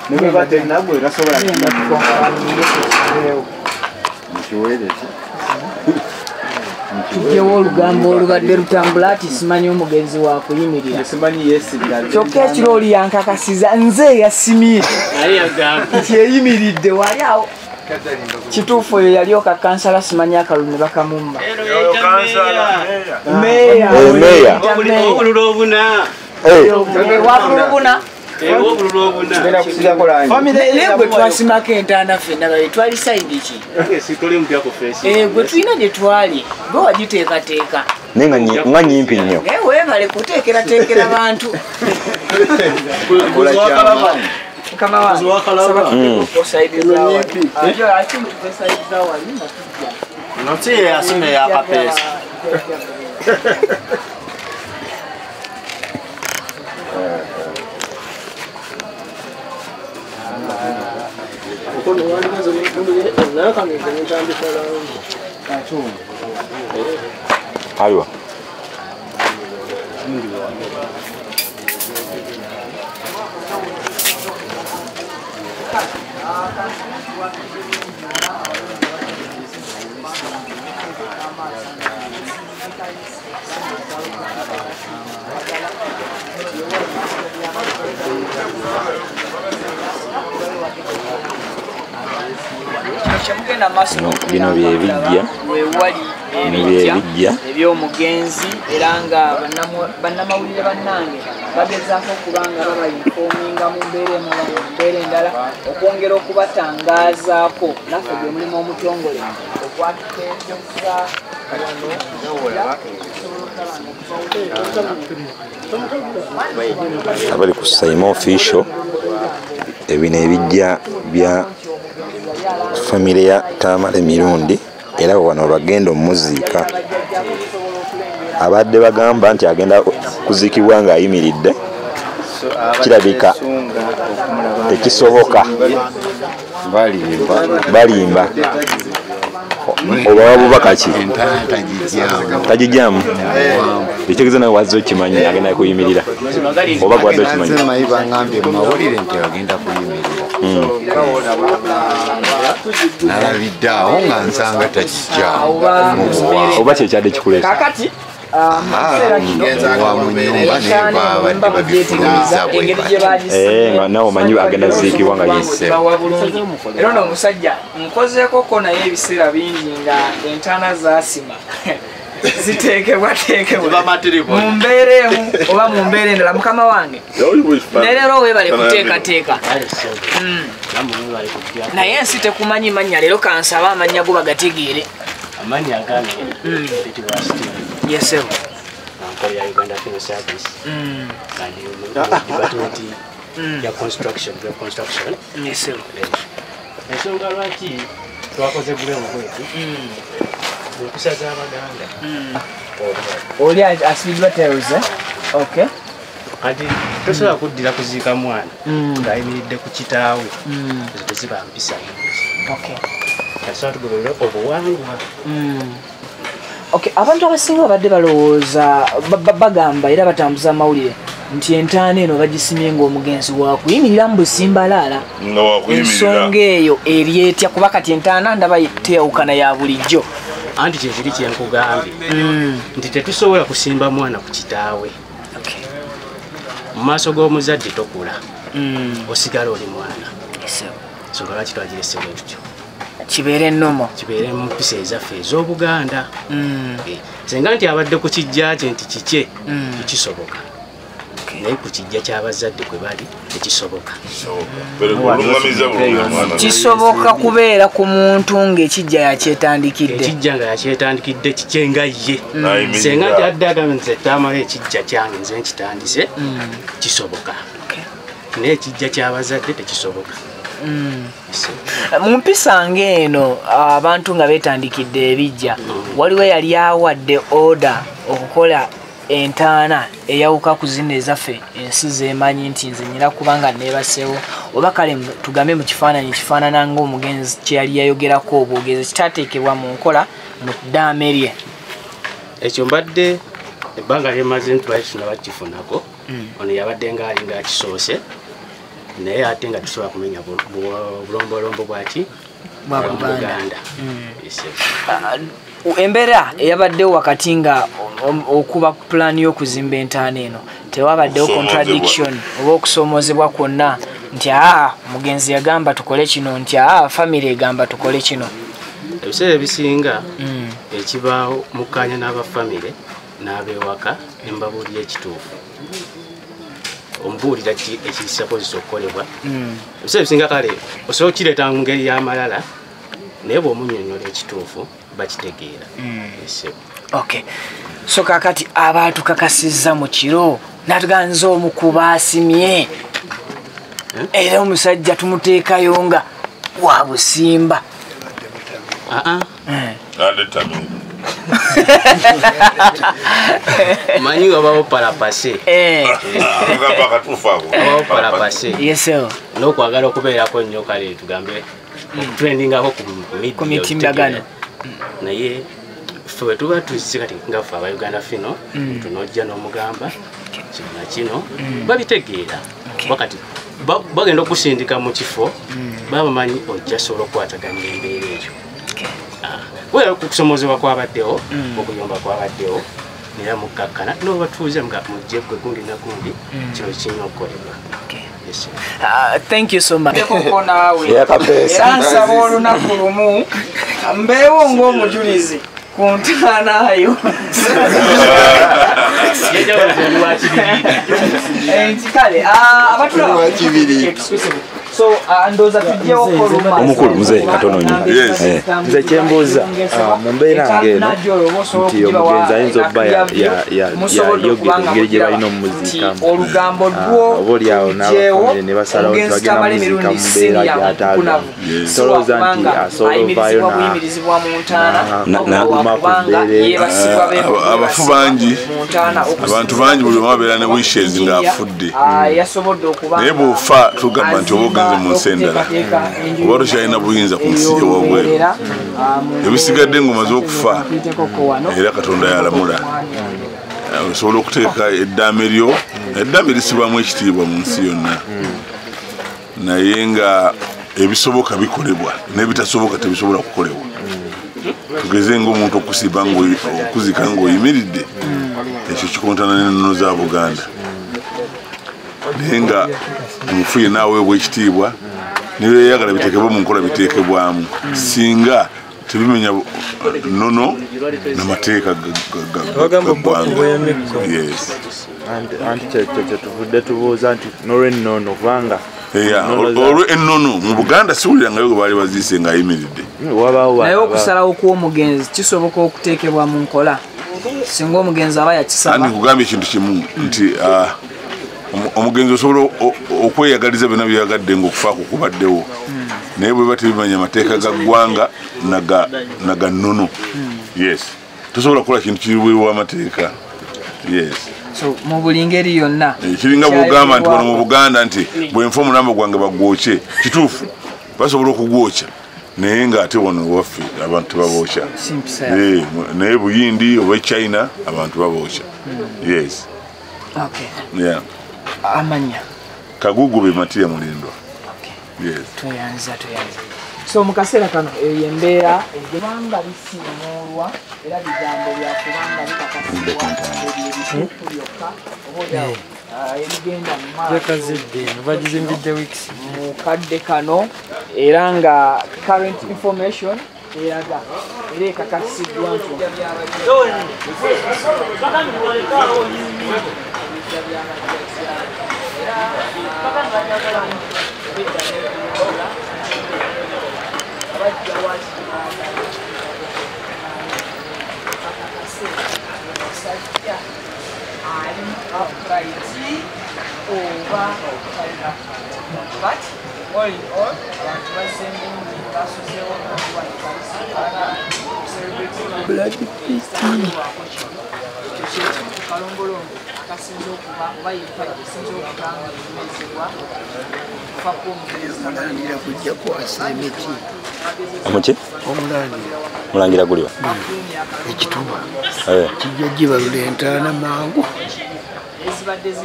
Nebe bate nagwe rasobola Kijewo olugambo olubadde lutambula ati simanyi omugenzi wa kuyimirira. Simanyi yesibira. Kyokka ekiro oli yankakasiza nze yasimye. Nti eyimiridde wali awo. Kituufu eyo yali okakansala simanyi akalulu ne bakamumma. Meya. Wabulubuna. Gwe twasimako entaana ffenna baye twali sayidi ki? Gwe tulina gye twali gwe wagiteekateeka nga nyimpi nnyo weebale kuteekerateekera bantu mukama wange aywa bino byebijja eby'omugenzi era nga bannamawulire bannange bagezaako okubanga babayinfoominga mu mbeera emu mu mbeera endala okwongera okubatangaazaako naffe gwe mulimu omutongole okwategeeza abali ku Simon Official ebino ebijja bya famire ya Tamale Mirundi era wano bagenda omuziika abadde bagamba nti agenda kuziikibwa ng'ayimiridde kirabika tekisoboka balimba oba wabubaka ki tagijjamu ekitegeeza nawe wazze okimanyi agenda kuyimirira oba gwadde okimanyi nalabidde awo nga nsanga takijjamu oba kyekyadde kikuleeta nga nawe omanyi agenda ziikibwa nga era ono omusajja nkozeekoko naye ebiseera bingi nga entaana zaasima ziteekebwateekebwa mu mbeera emu oba mu mbeera endala mukama wange neleero weebale kuteekateeka naye ensi tekumanyi mannya leero kansaba amannya go bagategeere amanya agange yesewo ya Uganda Film Service and department ya construction yesewo ensonga lwaki twakoze bulemu bwetu okusaza abaganda oli asibiddwa teruze okay kati tosobola kuddira kuziika mwana ng'ayimiridde ku kitaawe ezo teziba mpisa okay kasobola tugoberera obuwangwa okay abantu abasinga babadde balowooza bagamba era batambuza amawulire nti entaana eno bagisimye ng'omugenzi wakuyimirira mu busimbalaala ensonga eyo eryetya kuba kati entaana ndaba teyawukana ya bulijjo anti kyekiri kyenkugambye nti tetusobola kusimba mwana ku kitaawe mu maaso g'omuzadde tokula osigala oli mwana ensonga lwaki twagiresewo tutyo kibeere ennomo kibeere mu mpisa ezaffe ez'obuganda senga nti abadde ku kijja kye nti kikye tekisoboka naye ku kijja ky'abazadde kwe bali tekisoboka kisoboka kubeera ku muntu ng'ekijja yakyetandikidde ekijja nga yakyetandikidde kikye nga ye senga nti adde agambe nze taamala ekijja kyange nze nkitandise kisoboka naye ekijja ky'abazadde tekisoboka mu mpisa ng'eno abantu nga beetandikidde ebijja waliwo yali awadde oda okukola entaana eyawuka ku zino ezaffe ensi zemanyi nti nze nyina kubanga neebaseewo oba kale tugambe mu kifaananyi kifaanana ng'omugenzi kye yali yayogerako obwogezi kitateekebwa mu nkola mu ddaame lye ekyo mbadde ebbanga lyemaze ntwali tunaba kifunako ono yabadde ng'ali ng'akisoose naye ate nga tusobola kumenya bulombolombo bwaki bwa Buganda. Embeera eyabaddewo wakati nga okuba pulaani y'okuzimba entaana eno tewabaddewo contradiction oba okusoomozebwa kwonna nti mugenzi yagamba tukole kino nti famire egamba tukole kino? Ebiseera ebisinga ekibaawo mukkaanya n'abafamire n'abewaka ne mbabuulira ekituufu omubuulira ekisakozesa okukolebwa. Ebiseera ebisinga kale osobola okukireeta mu ngeri y'amalala naye bw'omunnyonnyola ekituufu bakitegeera. Okay, so kakati abantu kakasizza mu kiro natuganza omu kubaasimye era omusajja tumuteekayo nga wa busimba. Manyi wabawo parapase n'okwagala okubeerako nnyo kale tugambe okutrendingako ku mitimbagano naye ffe bwe tuba tuzise kati nga ffe abauganda fino tunojja n'omugamba kino nakino babitegeera wakati bagenda okusindika mu kifo baba bamanyi ojja sobola okukwataganya embeera eyo. Wera okusomozebwa kwabaddewo okuyomba kwabaddewo era mukkakkana n'obatuuze nga mujje gwe gundi na gundi kino kirina okukolebwa. Thank you so much. Era nsaba olunaku lumu mbeewo ng'omujulizi ku ntaana yo. Kale abatulaba so ndoza tujjewo koluma omukulu mzee katono nnyo. Nze kyembuuza mu mbeera ng'eno nti omugenzi ayinza okuba yayogera engeri gye balina omumuziikamu olugambo lwo oba oliawo n'abafamire ne basalawo nti bagenda muziika mu mbeera gy'ataaga tolowooza nti asobola ovaayo n'aguma ku mbeera abafu bangi abantu bangi buli omu abeera ne wishes ng'afudde naye bw'ofa tugamba nti oba ogenze mu nsi endala oba tokyalina buyinza ku nsi ewabweru ebisigadde ng'omaze okufa era Katonda yalamula osobola okuteeka eddaame lyo eddaame lisibwamu ekitiibwa mu nsi yonna naye nga ebisoboka bikolebwa n'ebitasoboka tebisobola kukolebwa. Tugeze ng'omuntu okuzika ng'oyimiridde ekyo kikontana n'ennono za Buganda naye nga omufu yenna aweebwa ekitiibwa nebyeyagala biteekebwa mu nkola biteekebwamu singa tebimenya nnono n'amateeka gaggwanga. anti kyetuvudde tubuuza nti n'olwennono kubanga olw'ennono mu Buganda siwulirangayo gwe baali baziise ng'ayimiridde. Naye okusalawo kw'omugenzi kisoboka okuteekebwa mu nkola singa omugenzi aba yakisaba. Nkugambye ekintu kimu nti omugenzi osobola okweyagaliza byonna byeyagadde ng'okufaako kubaddewo naye bwe batebimanya amateeka ga ggwanga naga nnono. Yes, tosobola kukola kintu kiriweewo amateeka. Yes, so mu buli ngeri yonna kiringa bw'ogamba nti wano mu Buganda nti bwenfa omulambo gwange bagwokye kituufu basobola okugwokya naye ng'ate wano waffe abantu babookya naye Buyindi oba China abantu babookya. Yes. Yeah. Amanya Kagugube Matia Mulindwa. Yes. Tuyanza. So mu kaseera kano embeera eggwanga lisiimulwa era bigambo bya kubanga bikakasibwa byokka oba ebigenda mu maaso bagizimbidde weeks mu kadde kano era nga current information eraga era ekakasiddwa nti Mulangira guliwa ekituba kijja gibalula entaana mangu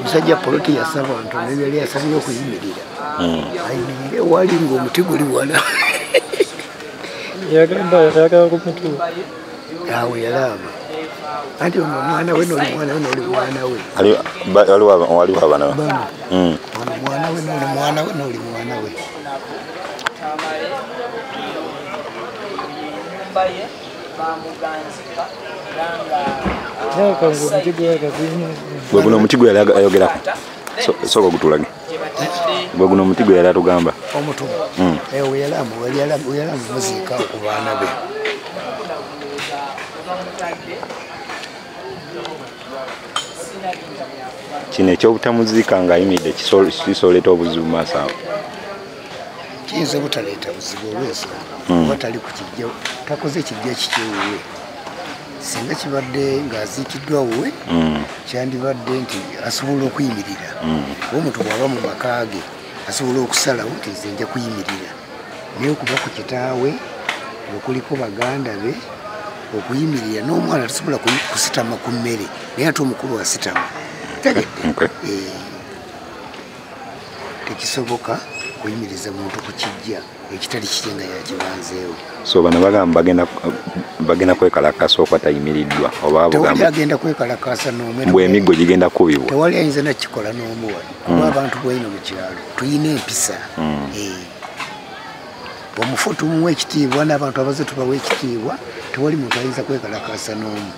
musajja poloti yasaba nti nebyo yali yasabye okuyimirira ayimirire wali ng'omuti guli wala yagamba ku mutu awo yalaba anti ono mwana we noli mwana we noli mwana we waliwo abaana ono mwana we noli mwana we noli mwana we bwe guno omuti gwe yali ayogerako sooka gutulage bwe guno omuti gwe yali atugamba omutu weyalamu muziika ku baana be kino ekyobutamuziika ng'ayimiridde kisooleta obuzibu maaso awo kiyinza obutaleeta buzibu olw'ensonga oba tali ku kijja takoze kijja kikyewuwe singa kibadde ng'aziikiddwa wuwe kyandibadde nti asobola okuyimirira oba omuntu bw'aba mu maka ge asobola okusalawo nti nze nja kuyimirira naye okuba ku kitaawe okuliko baganda be okuyimirira n'omwana tasobola kusitama ku mmere naye ate omukulu asitama tegedde tekisoboka kuyimiriza muntu ku kijja ekitali kiri nga yakibanzeewo so bano bagamba bagenda kwekalakasa okwatayimiriddwa oba tewali agenda kwekalakasa n'omwe mbwe emiggo gigenda kukubibwa tewali ayinza nakikola n'omu wali kuba abantu bwalina mu kyalo tuyina empisa omufu tumuwa ekitiibwa n'abantu abaze tubawa ekitiibwa tewali muntu ayinza kwekalakasa n'omu